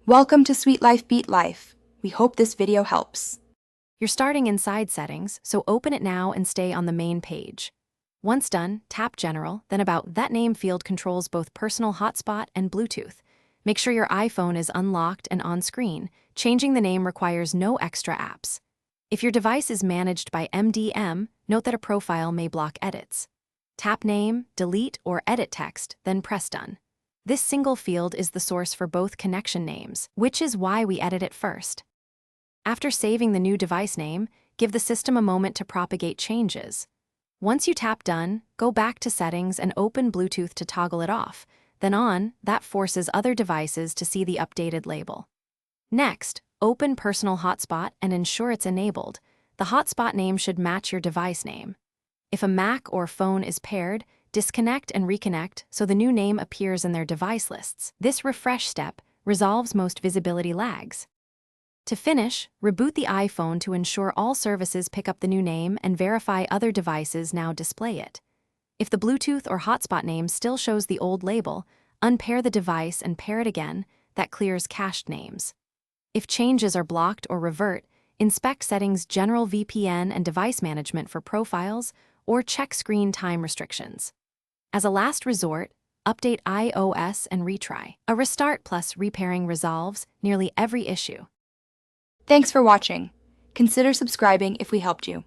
Welcome to Sweet Life Beat Life. We hope this video helps. You're starting inside settings, so open it now and stay on the main page. Once done, tap General, then About. That name field controls both personal hotspot and Bluetooth. Make sure your iPhone is unlocked and on screen. Changing the name requires no extra apps. If your device is managed by MDM, note that a profile may block edits. Tap Name, Delete, or Edit text, then press Done. This single field is the source for both connection names, which is why we edit it first. After saving the new device name, give the system a moment to propagate changes. Once you tap Done, go back to Settings and open Bluetooth to toggle it off, then on. That forces other devices to see the updated label. Next, open Personal Hotspot and ensure it's enabled. The hotspot name should match your device name. If a Mac or phone is paired, disconnect and reconnect so the new name appears in their device lists. This refresh step resolves most visibility lags. To finish, reboot the iPhone to ensure all services pick up the new name and verify other devices now display it. If the Bluetooth or hotspot name still shows the old label, unpair the device and pair it again. That clears cached names. If changes are blocked or revert, inspect Settings, General, VPN, and Device Management for profiles, or check screen time restrictions. As a last resort, update iOS and retry. A restart plus repairing resolves nearly every issue. Thanks for watching. Consider subscribing if we helped you.